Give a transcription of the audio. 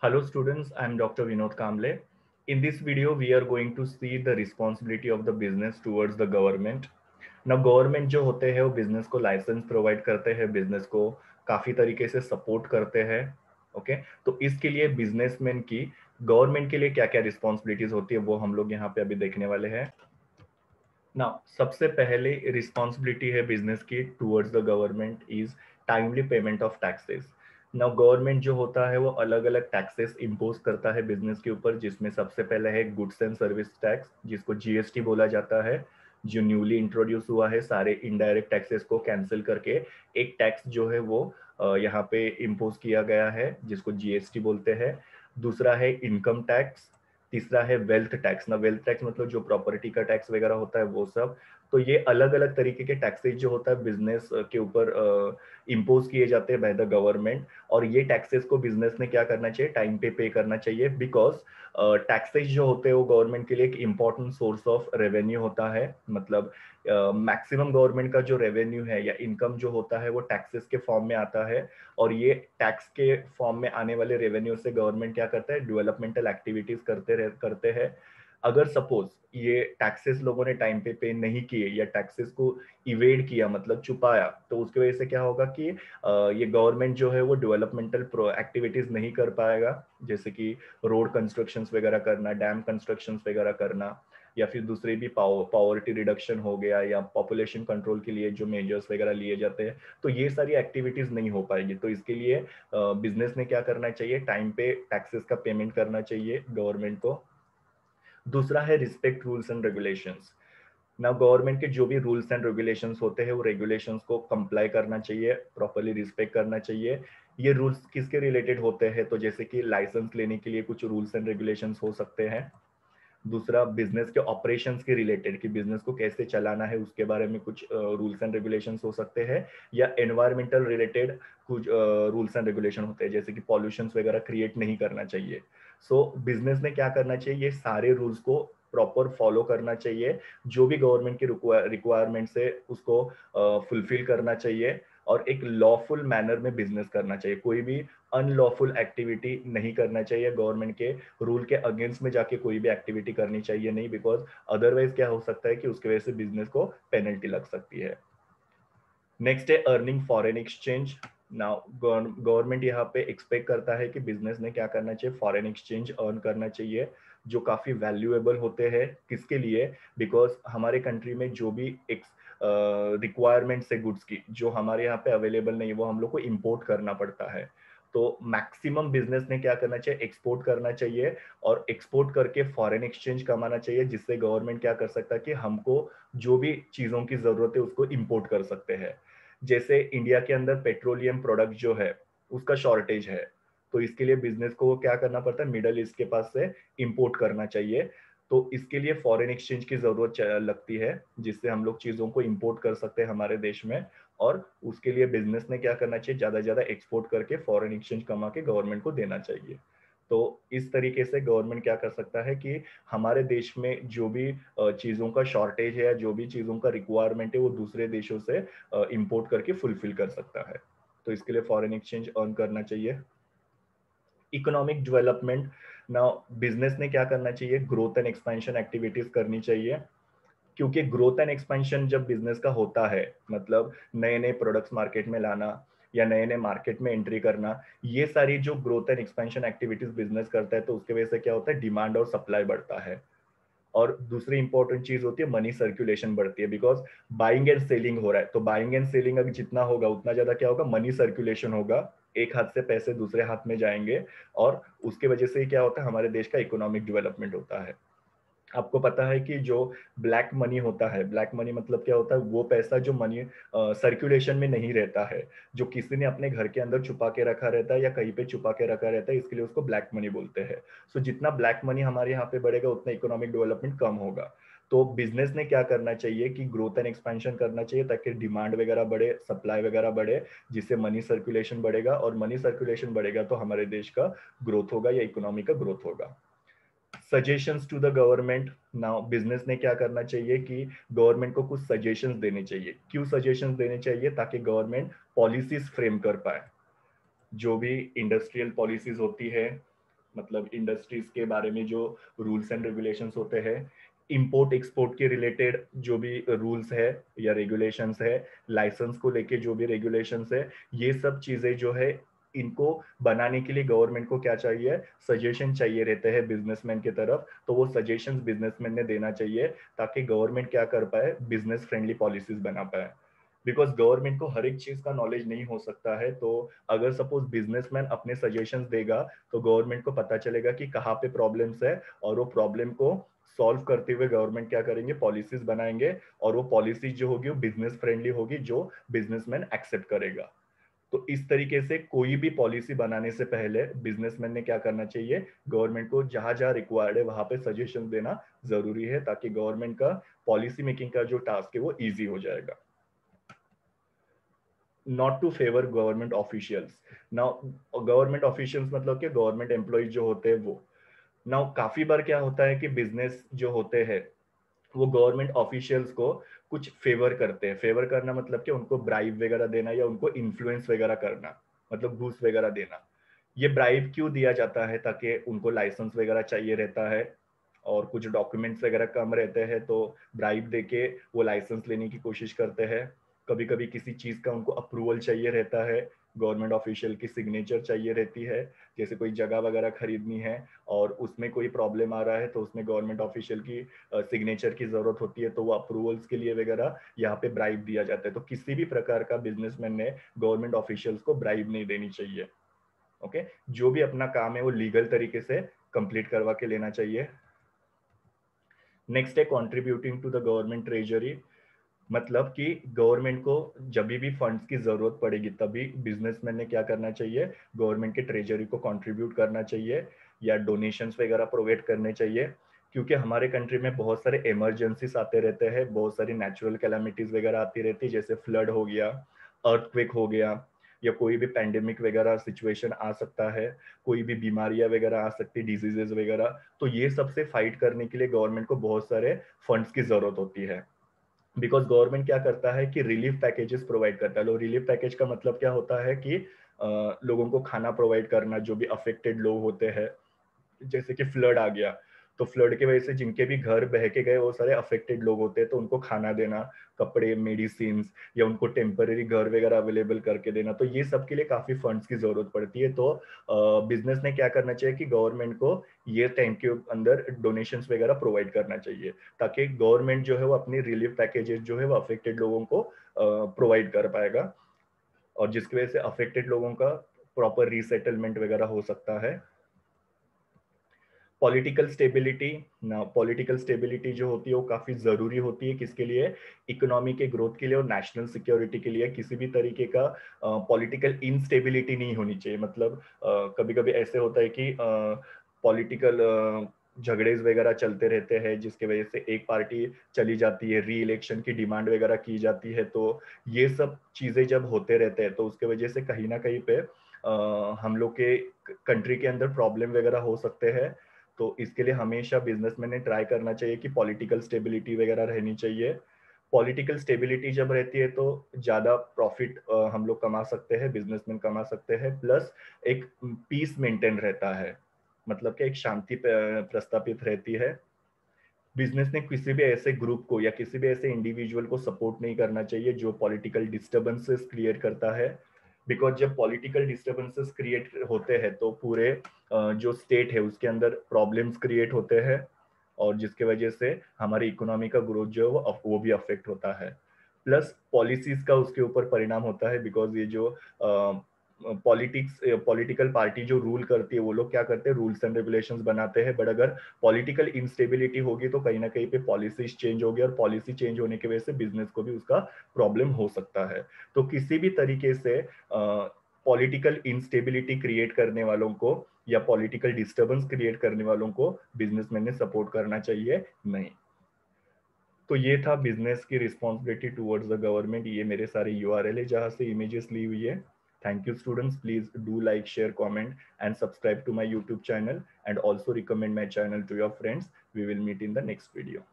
Hello students, I am Dr. Vinod Kamble. In this video, we are going to see the responsibility of the business towards the government. Now, government जो होते हैं वो business को licence provide करते हैं, business को काफी तरीके से सपोर्ट करते हैं। ओके, तो इसके लिए बिजनेसमैन की गवर्नमेंट के लिए क्या क्या रिस्पॉन्सिबिलिटीज होती है वो हम लोग यहाँ पे अभी देखने वाले हैं। नाउ सबसे पहले रिस्पॉन्सिबिलिटी है बिजनेस की towards the government is timely payment of taxes. Now government जो होता है वो अलग अलग टैक्सेस इम्पोज करता है बिजनेस के ऊपर, जिसमें सबसे पहले है गुड्स एंड सर्विस टैक्स, जिसको जीएसटी बोला जाता है, जो न्यूली इंट्रोड्यूस हुआ है सारे इनडायरेक्ट टैक्सेस को कैंसिल करके एक टैक्स जो है वो यहाँ पे इम्पोज किया गया है, जिसको जीएसटी बोलते हैं। दूसरा है इनकम टैक्स। तीसरा है वेल्थ टैक्स। ना वेल्थ टैक्स मतलब जो प्रॉपर्टी का टैक्स वगैरह होता है वो सब। तो ये अलग अलग तरीके के टैक्सेस जो होता है बिजनेस के ऊपर इम्पोज किए जाते हैं बाय द गवर्नमेंट। और ये टैक्सेस को बिजनेस ने क्या करना चाहिए, टाइम पे करना चाहिए, बिकॉज टैक्सेस जो होते हैं वो गवर्नमेंट के लिए एक इम्पॉर्टेंट सोर्स ऑफ रेवेन्यू होता है। मतलब मैक्सिमम गवर्नमेंट का जो रेवेन्यू है या इनकम जो होता है वो टैक्सेस के फॉर्म में आता है। और ये टैक्स के फॉर्म में आने वाले रेवेन्यू से गवर्नमेंट क्या करता है, डेवलपमेंटल एक्टिविटीज करते हैं। अगर सपोज ये टैक्सेस लोगों ने टाइम पे नहीं किए या टैक्सेस को इवेड किया मतलब छुपाया, तो उसकी वजह से क्या होगा कि ये गवर्नमेंट जो है वो डेवलपमेंटल एक्टिविटीज नहीं कर पाएगा, जैसे कि रोड कंस्ट्रक्शंस वगैरह करना, डैम कंस्ट्रक्शंस वगैरह करना, या फिर दूसरे भी पॉवर्टी रिडक्शन हो गया या पॉपुलेशन कंट्रोल के लिए जो मेजर्स वगैरह लिए जाते हैं, तो ये सारी एक्टिविटीज नहीं हो पाएगी। तो इसके लिए बिजनेस ने क्या करना चाहिए, टाइम पे टैक्सेस का पेमेंट करना चाहिए गवर्नमेंट को। दूसरा है रिस्पेक्ट रूल्स एंड रेगुलेशंस। ना गवर्नमेंट के जो भी रूल्स एंड रेगुलेशंस होते हैं वो रेगुलेशंस को कंप्लाई करना चाहिए, प्रॉपर्ली रिस्पेक्ट करना चाहिए। ये रूल्स किसके रिलेटेड होते हैं, तो जैसे कि लाइसेंस लेने के लिए कुछ रूल्स एंड रेगुलेशंस हो सकते हैं। दूसरा बिजनेस के ऑपरेशंस के रिलेटेड कि बिजनेस को कैसे चलाना है उसके बारे में कुछ रूल्स एंड रेगुलेशंस हो सकते हैं। या एनवायरमेंटल रिलेटेड कुछ रूल्स एंड रेगुलेशन होते हैं, जैसे कि पॉल्यूशन वगैरह क्रिएट नहीं करना चाहिए। सो बिजनेस ने क्या करना चाहिए, ये सारे रूल्स को प्रॉपर फॉलो करना चाहिए। जो भी गवर्नमेंट की रिक्वायरमेंट्स है उसको फुलफिल करना चाहिए और एक लॉफुल मैनर में बिजनेस करना चाहिए। कोई भी अनलॉफुल एक्टिविटी नहीं करना चाहिए, गवर्नमेंट के रूल के अगेंस्ट में जाके कोई भी एक्टिविटी करनी चाहिए नहीं, बिकॉज अदरवाइज क्या हो सकता है कि उसकी वजह से बिजनेस को पेनल्टी लग सकती है। नेक्स्ट है earning foreign exchange. Now government यहाँ पे एक्सपेक्ट करता है कि बिजनेस ने क्या करना चाहिए, फॉरेन एक्सचेंज अर्न करना चाहिए, जो काफी वैल्यूएबल होते हैं। किसके लिए, बिकॉज हमारे कंट्री में जो भी रिक्वायरमेंट्स है गुड्स की जो हमारे यहाँ पे अवेलेबल नहीं है वो हम लोग को इम्पोर्ट करना पड़ता है। तो मैक्सिमम बिजनेस ने क्या करना चाहिए, एक्सपोर्ट करना चाहिए और एक्सपोर्ट करके फॉरेन एक्सचेंज कमाना चाहिए, जिससे गवर्नमेंट क्या कर सकता है कि हमको जो भी चीजों की जरूरत है उसको इम्पोर्ट कर सकते हैं। जैसे इंडिया के अंदर पेट्रोलियम प्रोडक्ट जो है उसका शॉर्टेज है, तो इसके लिए बिजनेस को क्या करना पड़ता है, मिडल ईस्ट के पास से इंपोर्ट करना चाहिए। तो इसके लिए फॉरेन एक्सचेंज की जरूरत लगती है, जिससे हम लोग चीजों को इंपोर्ट कर सकते हैं हमारे देश में। और उसके लिए बिजनेस ने क्या करना चाहिए, ज्यादा से ज्यादा एक्सपोर्ट करके फॉरेन एक्सचेंज कमा के गवर्नमेंट को देना चाहिए। तो इस तरीके से गवर्नमेंट क्या कर सकता है कि हमारे देश में जो भी चीजों का शॉर्टेज है या जो भी चीजों का रिक्वायरमेंट है वो दूसरे देशों से इंपोर्ट करके फुलफिल कर सकता है। तो इसके लिए फॉरेन एक्सचेंज अर्न करना चाहिए। Economic development. नाउ बिजनेस ने क्या करना चाहिए, ग्रोथ एंड एक्सपेंशन एक्टिविटीज करनी चाहिए। क्योंकि ग्रोथ एंड एक्सपेंशन जब बिजनेस का होता है, मतलब नए नए प्रोडक्ट्स मार्केट में लाना या नए नए मार्केट में एंट्री करना, ये सारी जो growth and expansion activities business करता है, तो उसके वजह से क्या होता है, डिमांड और सप्लाई बढ़ता है। और दूसरी इंपॉर्टेंट चीज होती है मनी सर्कुलेशन बढ़ती है, बिकॉज बाइंग एंड सेलिंग हो रहा है, तो बाइंग एंड सेलिंग अगर जितना होगा उतना ज्यादा क्या होगा, मनी सर्कुलेशन होगा, एक हाथ से पैसे दूसरे हाथ में जाएंगे। और उसके वजह से क्या होता है, हमारे देश का इकोनॉमिक डेवलपमेंट होता है। आपको पता है कि जो ब्लैक मनी होता है, ब्लैक मनी मतलब क्या होता है, वो पैसा जो मनी सर्कुलेशन में नहीं रहता है, जो किसी ने अपने घर के अंदर छुपा के रखा रहता है या कहीं पे छुपा के रखा रहता है, इसके लिए उसको ब्लैक मनी बोलते हैं। सो जितना ब्लैक मनी हमारे यहाँ पे बढ़ेगा उतना इकोनॉमिक डेवलपमेंट कम होगा। तो बिजनेस ने क्या करना चाहिए कि ग्रोथ एंड एक्सपेंशन करना चाहिए, ताकि डिमांड वगैरह बढ़े, सप्लाई वगैरह बढ़े, जिससे मनी सर्कुलेशन बढ़ेगा, और मनी सर्कुलेशन बढ़ेगा तो हमारे देश का ग्रोथ होगा या इकोनॉमी का ग्रोथ होगा। Suggestions to the government. Now business ने क्या करना चाहिए कि गवर्नमेंट को कुछ सजेशंस देने चाहिए। क्यों सजेशंस देने चाहिए, ताकि गवर्नमेंट पॉलिसीज फ्रेम कर पाए। जो भी इंडस्ट्रियल पॉलिसीज होती है, मतलब इंडस्ट्रीज के बारे में जो रूल्स एंड रेगुलेशंस होते हैं, इंपोर्ट एक्सपोर्ट के रिलेटेड जो भी रूल्स है या रेगुलेशंस है, लाइसेंस को लेके जो भी रेगुलेशंस है, ये सब चीजें जो है इनको बनाने के लिए गवर्नमेंट को क्या चाहिए, सजेशन चाहिए रहते हैं बिजनेसमैन की तरफ। तो वो सजेशंस बिजनेसमैन ने देना चाहिए ताकि गवर्नमेंट क्या कर पाए, बिजनेस फ्रेंडली पॉलिसीज बना पाए। बिकॉज गवर्नमेंट को हर एक चीज का नॉलेज नहीं हो सकता है, तो अगर सपोज बिजनेसमैन अपने सजेशंस देगा तो गवर्नमेंट को पता चलेगा कि कहाँ पे प्रॉब्लम्स है, और वो प्रॉब्लम को सॉल्व करते हुए गवर्नमेंट क्या करेंगे, पॉलिसीज बनाएंगे, और वो पॉलिसीज जो होगी वो बिजनेस फ्रेंडली होगी, जो बिजनेसमैन एक्सेप्ट करेगा। तो इस तरीके से कोई भी पॉलिसी बनाने से पहले बिजनेसमैन ने क्या करना चाहिए, गवर्नमेंट को जहां जहां रिक्वायर्ड है वहां पे सजेशन देना जरूरी है, ताकि गवर्नमेंट का पॉलिसी मेकिंग का जो टास्क है वो इजी हो जाएगा। Not to favour government officials. Now government officials मतलब कि गवर्नमेंट एम्प्लॉइज जो होते हैं वो। नाउ काफी बार क्या होता है कि बिजनेस जो होते हैं वो गवर्नमेंट ऑफिशियल्स को कुछ फेवर करते हैं। फेवर करना मतलब कि उनको ब्राइब वगैरह देना या उनको इन्फ्लुएंस वगैरह करना, मतलब घूस वगैरह देना। ये ब्राइब क्यों दिया जाता है, ताकि उनको लाइसेंस वगैरह चाहिए रहता है और कुछ डॉक्यूमेंट्स वगैरह कम रहते हैं, तो ब्राइब देके वो लाइसेंस लेने की कोशिश करते हैं। कभी कभी किसी चीज का उनको अप्रूवल चाहिए रहता है, गवर्नमेंट ऑफिशियल की सिग्नेचर चाहिए रहती है। जैसे कोई जगह वगैरह खरीदनी है और उसमें कोई प्रॉब्लम आ रहा है, तो उसमें गवर्नमेंट ऑफिशियल की सिग्नेचर की जरूरत होती है, तो वो अप्रूवल्स के लिए वगैरह यहाँ पे ब्राइब दिया जाता है। तो किसी भी प्रकार का बिजनेसमैन ने गवर्नमेंट ऑफिशियल्स को ब्राइब नहीं देनी चाहिए। ओके, जो भी अपना काम है वो लीगल तरीके से कंप्लीट करवा के लेना चाहिए। नेक्स्ट है contributing to the government treasury. मतलब कि गवर्नमेंट को जब भी फंड्स की जरूरत पड़ेगी तभी बिजनेसमैन ने क्या करना चाहिए, गवर्नमेंट के ट्रेजरी को कंट्रीब्यूट करना चाहिए या डोनेशंस वगैरह प्रोवाइड करने चाहिए। क्योंकि हमारे कंट्री में बहुत सारे इमरजेंसीज आते रहते हैं, बहुत सारी नेचुरल कैलामिटीज वगैरह आती रहती है, जैसे फ्लड हो गया, अर्थक्वेक हो गया, या कोई भी पैंडेमिक वगैरह सिचुएशन आ सकता है, कोई भी बीमारियां वगैरह आ सकती है, डिजीजेस वगैरह। तो ये सबसे फाइट करने के लिए गवर्नमेंट को बहुत सारे फंड्स की जरूरत होती है। बिकॉज गवर्नमेंट क्या करता है कि रिलीफ पैकेजेस प्रोवाइड करता है। रिलीफ पैकेज का मतलब क्या होता है कि लोगों को खाना प्रोवाइड करना, जो भी अफेक्टेड लोग होते हैं। जैसे कि फ्लड आ गया, तो फ्लड की वजह से जिनके भी घर बह के गए वो सारे अफेक्टेड लोग होते हैं, तो उनको खाना देना, कपड़े, मेडिसिन, या उनको टेम्पररी घर वगैरह अवेलेबल करके देना। तो ये सब के लिए काफी फंड्स की जरूरत पड़ती है। तो बिजनेस ने क्या करना चाहिए कि गवर्नमेंट को ये टाइम के अंदर डोनेशंस वगैरह प्रोवाइड करना चाहिए, ताकि गवर्नमेंट जो है वो अपनी रिलीफ पैकेजेस जो है वो अफेक्टेड लोगों को प्रोवाइड कर पाएगा, और जिसकी वजह से अफेक्टेड लोगों का प्रॉपर रीसेटलमेंट वगैरह हो सकता है। Political stability. ना, पॉलिटिकल स्टेबिलिटी जो होती है वो काफी जरूरी होती है, किसके लिए, इकोनॉमी के ग्रोथ के लिए और नेशनल सिक्योरिटी के लिए। किसी भी तरीके का पॉलिटिकल इनस्टेबिलिटी नहीं होनी चाहिए। मतलब कभी कभी ऐसे होता है कि पॉलिटिकल झगड़े वगैरह चलते रहते हैं, जिसके वजह से एक पार्टी चली जाती है, री इलेक्शन की डिमांड वगैरह की जाती है। तो ये सब चीजें जब होते रहते हैं तो उसके वजह से कहीं ना कहीं पे हम लोग के कंट्री के अंदर प्रॉब्लम वगैरह हो सकते हैं। तो इसके लिए हमेशा बिजनेसमैन ने ट्राई करना चाहिए कि पॉलिटिकल स्टेबिलिटी वगैरह रहनी चाहिए। पॉलिटिकल स्टेबिलिटी जब रहती है तो ज्यादा प्रॉफिट हम लोग कमा सकते हैं, बिजनेसमैन कमा सकते हैं, प्लस एक पीस मेंटेन रहता है, मतलब कि एक शांति प्रस्तापित रहती है। बिजनेस ने किसी भी ऐसे ग्रुप को या किसी भी ऐसे इंडिविजुअल को सपोर्ट नहीं करना चाहिए जो पॉलिटिकल डिस्टर्बेंसेस क्रिएट करता है। बिकॉज जब पॉलिटिकल डिस्टर्बेंसेस क्रिएट होते हैं तो पूरे जो स्टेट है उसके अंदर प्रॉब्लम्स क्रिएट होते हैं, और जिसके वजह से हमारी इकोनॉमी का ग्रोथ जो है वो भी अफेक्ट होता है। प्लस पॉलिसीज का उसके ऊपर परिणाम होता है, बिकॉज ये जो पॉलिटिक्स पॉलिटिकल पार्टी जो रूल करती है वो लोग क्या करते हैं, रूल्स एंड रेगुलेशंस बनाते हैं। बट अगर पॉलिटिकल इंस्टेबिलिटी होगी तो कहीं ना कहीं पे पॉलिसीज चेंज होगी, और पॉलिसी चेंज होने की वजह से बिजनेस को भी उसका प्रॉब्लम हो सकता है। तो किसी भी तरीके से पॉलिटिकल इंस्टेबिलिटी क्रिएट करने वालों को या पॉलिटिकल डिस्टर्बेंस क्रिएट करने वालों को बिजनेसमैन ने सपोर्ट करना चाहिए नहीं। तो ये था बिजनेस की रिस्पॉन्सिबिलिटी टुवर्ड्स द गवर्नमेंट। ये मेरे सारे यूआरएल है जहां से इमेजेस ली हुई है। Thank you students, please do like, share, comment and subscribe to my YouTube channel, and also recommend my channel to your friends. We will meet in the next video.